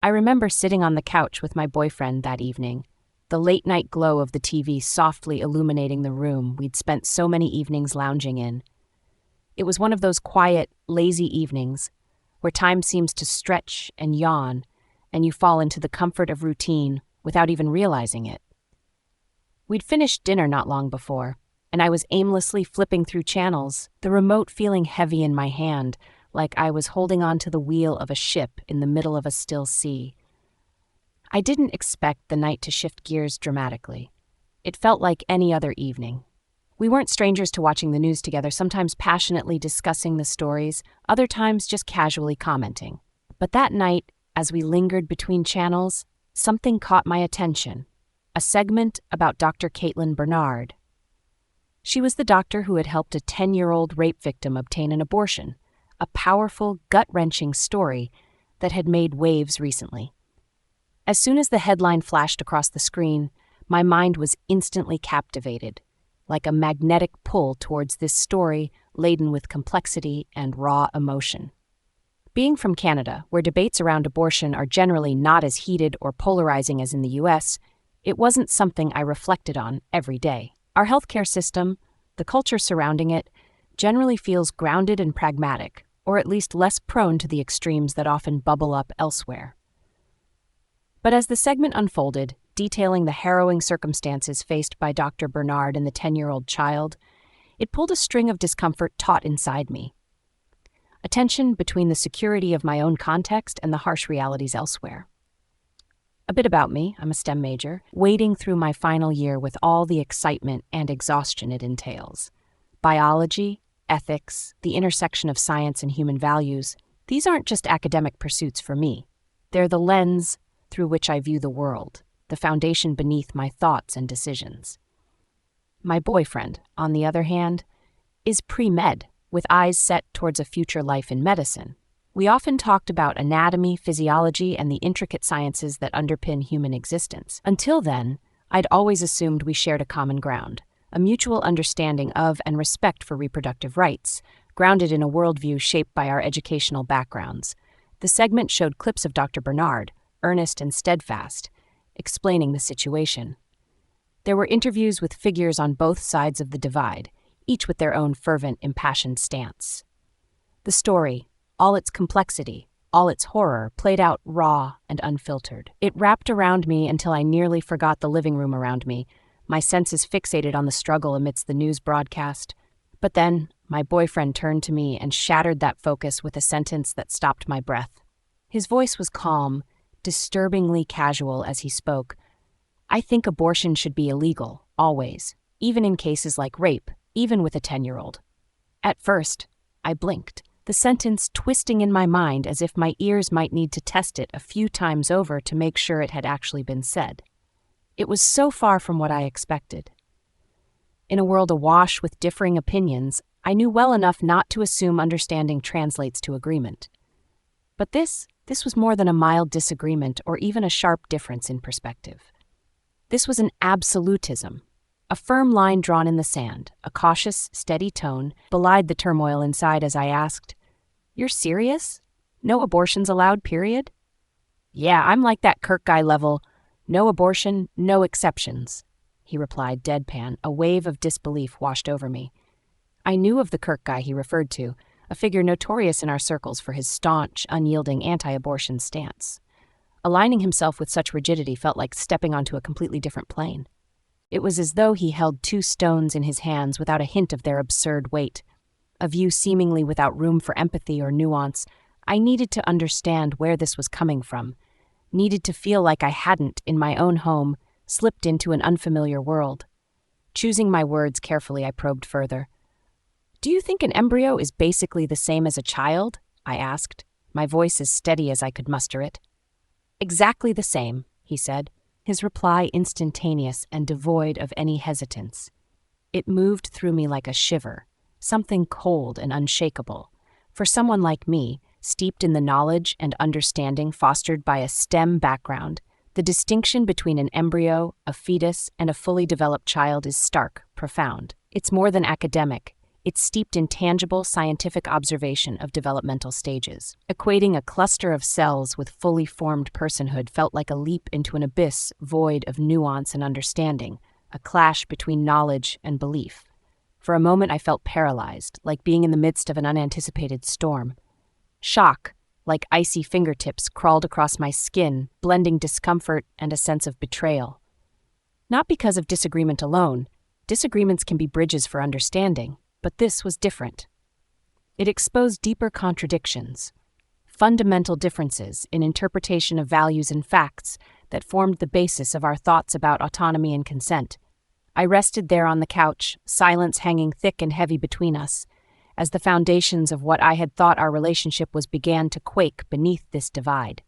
I remember sitting on the couch with my boyfriend that evening, the late-night glow of the TV softly illuminating the room we'd spent so many evenings lounging in. It was one of those quiet, lazy evenings where time seems to stretch and yawn, and you fall into the comfort of routine without even realizing it. We'd finished dinner not long before, and I was aimlessly flipping through channels, the remote feeling heavy in my hand, like I was holding onto the wheel of a ship in the middle of a still sea. I didn't expect the night to shift gears dramatically. It felt like any other evening. We weren't strangers to watching the news together, sometimes passionately discussing the stories, other times just casually commenting. But that night, as we lingered between channels, something caught my attention. A segment about Dr. Caitlin Bernard. She was the doctor who had helped a 10-year-old rape victim obtain an abortion, a powerful, gut-wrenching story that had made waves recently. As soon as the headline flashed across the screen, my mind was instantly captivated, like a magnetic pull towards this story laden with complexity and raw emotion. Being from Canada, where debates around abortion are generally not as heated or polarizing as in the US, it wasn't something I reflected on every day. Our healthcare system, the culture surrounding it, generally feels grounded and pragmatic, or at least less prone to the extremes that often bubble up elsewhere. But as the segment unfolded, detailing the harrowing circumstances faced by Dr. Bernard and the 10-year-old child, it pulled a string of discomfort taut inside me. A tension between the security of my own context and the harsh realities elsewhere. A bit about me, I'm a STEM major, wading through my final year with all the excitement and exhaustion it entails. Biology, ethics, the intersection of science and human values, these aren't just academic pursuits for me. They're the lens through which I view the world, the foundation beneath my thoughts and decisions. My boyfriend, on the other hand, is pre-med, with eyes set towards a future life in medicine. We often talked about anatomy, physiology, and the intricate sciences that underpin human existence. Until then, I'd always assumed we shared a common ground, a mutual understanding of and respect for reproductive rights, grounded in a worldview shaped by our educational backgrounds. The segment showed clips of Dr. Bernard, earnest and steadfast, explaining the situation. There were interviews with figures on both sides of the divide, each with their own fervent, impassioned stance. The story, all its complexity, all its horror, played out raw and unfiltered. It wrapped around me until I nearly forgot the living room around me, my senses fixated on the struggle amidst the news broadcast. But then, my boyfriend turned to me and shattered that focus with a sentence that stopped my breath. His voice was calm, disturbingly casual as he spoke. I think abortion should be illegal, always, even in cases like rape, even with a 10-year-old. At first, I blinked, the sentence twisting in my mind as if my ears might need to test it a few times over to make sure it had actually been said. It was so far from what I expected. In a world awash with differing opinions, I knew well enough not to assume understanding translates to agreement. But this was more than a mild disagreement or even a sharp difference in perspective. This was an absolutism. A firm line drawn in the sand, a cautious, steady tone, belied the turmoil inside as I asked, "You're serious? No abortions allowed, period?" "Yeah, I'm like that Kirk guy level. No abortion, no exceptions," he replied deadpan. A wave of disbelief washed over me. I knew of the Kirk guy he referred to, a figure notorious in our circles for his staunch, unyielding anti-abortion stance. Aligning himself with such rigidity felt like stepping onto a completely different plane. It was as though he held two stones in his hands without a hint of their absurd weight. A view seemingly without room for empathy or nuance. I needed to understand where this was coming from, needed to feel like I hadn't, in my own home, slipped into an unfamiliar world. Choosing my words carefully, I probed further. "Do you think an embryo is basically the same as a child?" I asked, my voice as steady as I could muster it. "Exactly the same," he said, his reply instantaneous and devoid of any hesitance. It moved through me like a shiver, something cold and unshakable. For someone like me, steeped in the knowledge and understanding fostered by a STEM background, the distinction between an embryo, a fetus, and a fully developed child is stark, profound. It's more than academic. It's steeped in tangible scientific observation of developmental stages. Equating a cluster of cells with fully formed personhood felt like a leap into an abyss void of nuance and understanding, a clash between knowledge and belief. For a moment I felt paralyzed, like being in the midst of an unanticipated storm. Shock, like icy fingertips, crawled across my skin, blending discomfort and a sense of betrayal. Not because of disagreement alone. Disagreements can be bridges for understanding, but this was different. It exposed deeper contradictions, fundamental differences in interpretation of values and facts that formed the basis of our thoughts about autonomy and consent. I rested there on the couch, silence hanging thick and heavy between us, as the foundations of what I had thought our relationship was began to quake beneath this divide.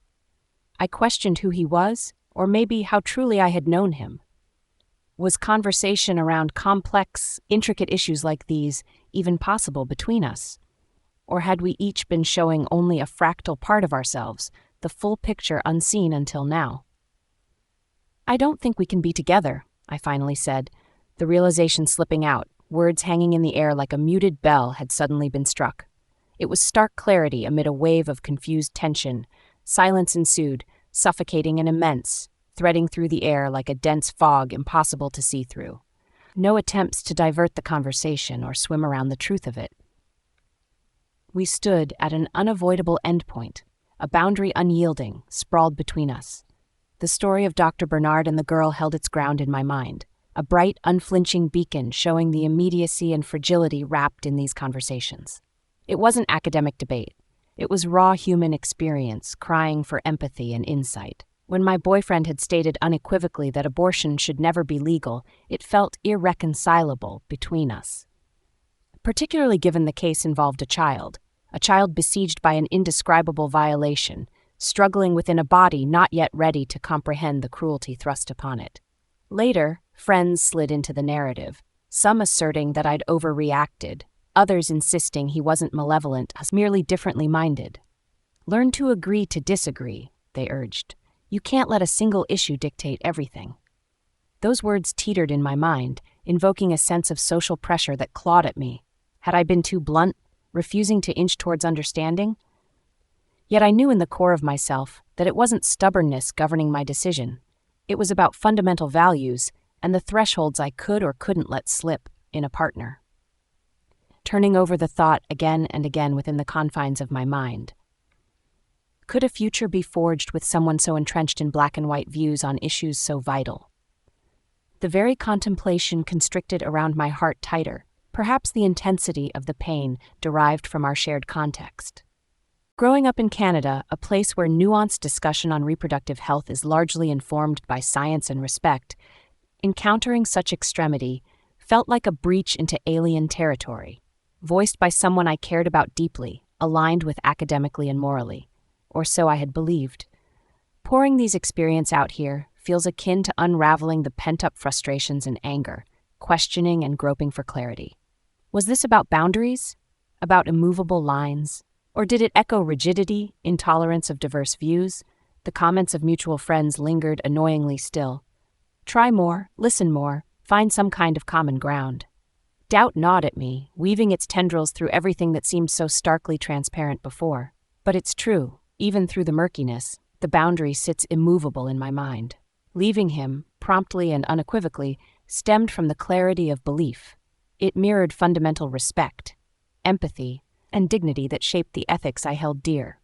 I questioned who he was, or maybe how truly I had known him. Was conversation around complex, intricate issues like these even possible between us? Or had we each been showing only a fractal part of ourselves, the full picture unseen until now? "I don't think we can be together," I finally said, the realization slipping out, words hanging in the air like a muted bell had suddenly been struck. It was stark clarity amid a wave of confused tension. Silence ensued, suffocating and immense, threading through the air like a dense fog impossible to see through. No attempts to divert the conversation or swim around the truth of it. We stood at an unavoidable endpoint, a boundary unyielding, sprawled between us. The story of Dr. Bernard and the girl held its ground in my mind, a bright, unflinching beacon showing the immediacy and fragility wrapped in these conversations. It wasn't academic debate. It was raw human experience, crying for empathy and insight. When my boyfriend had stated unequivocally that abortion should never be legal, it felt irreconcilable between us. Particularly given the case involved a child besieged by an indescribable violation, struggling within a body not yet ready to comprehend the cruelty thrust upon it. Later, friends slid into the narrative, some asserting that I'd overreacted, others insisting he wasn't malevolent, merely differently minded. "Learn to agree to disagree," they urged. "You can't let a single issue dictate everything." Those words teetered in my mind, invoking a sense of social pressure that clawed at me. Had I been too blunt, refusing to inch towards understanding? Yet I knew in the core of myself that it wasn't stubbornness governing my decision. It was about fundamental values and the thresholds I could or couldn't let slip in a partner. Turning over the thought again and again within the confines of my mind. Could a future be forged with someone so entrenched in black and white views on issues so vital? The very contemplation constricted around my heart tighter, perhaps the intensity of the pain derived from our shared context. Growing up in Canada, a place where nuanced discussion on reproductive health is largely informed by science and respect, encountering such extremity felt like a breach into alien territory, voiced by someone I cared about deeply, aligned with academically and morally. Or so I had believed. Pouring these experiences out here feels akin to unraveling the pent-up frustrations and anger, questioning and groping for clarity. Was this about boundaries? About immovable lines? Or did it echo rigidity, intolerance of diverse views? The comments of mutual friends lingered annoyingly still. Try more, listen more, find some kind of common ground. Doubt gnawed at me, weaving its tendrils through everything that seemed so starkly transparent before. But it's true. Even through the murkiness, the boundary sits immovable in my mind. Leaving him, promptly and unequivocally, stemmed from the clarity of belief. It mirrored fundamental respect, empathy, and dignity that shaped the ethics I held dear.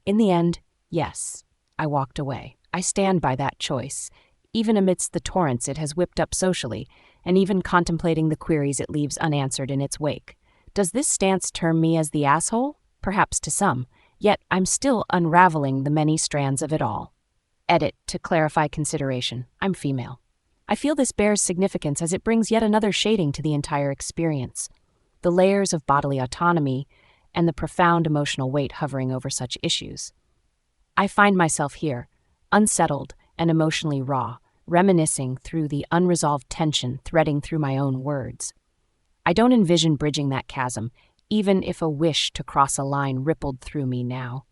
In the end, yes, I walked away. I stand by that choice, even amidst the torrents it has whipped up socially, and even contemplating the queries it leaves unanswered in its wake. Does this stance term me as the asshole? Perhaps to some. Yet I'm still unraveling the many strands of it all. Edit, to clarify consideration, I'm female. I feel this bears significance as it brings yet another shading to the entire experience. The layers of bodily autonomy and the profound emotional weight hovering over such issues. I find myself here, unsettled and emotionally raw, reminiscing through the unresolved tension threading through my own words. I don't envision bridging that chasm, even if a wish to cross a line rippled through me now.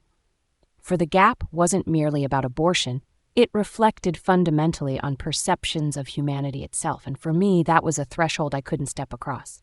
For the gap wasn't merely about abortion, it reflected fundamentally on perceptions of humanity itself, and for me that was a threshold I couldn't step across.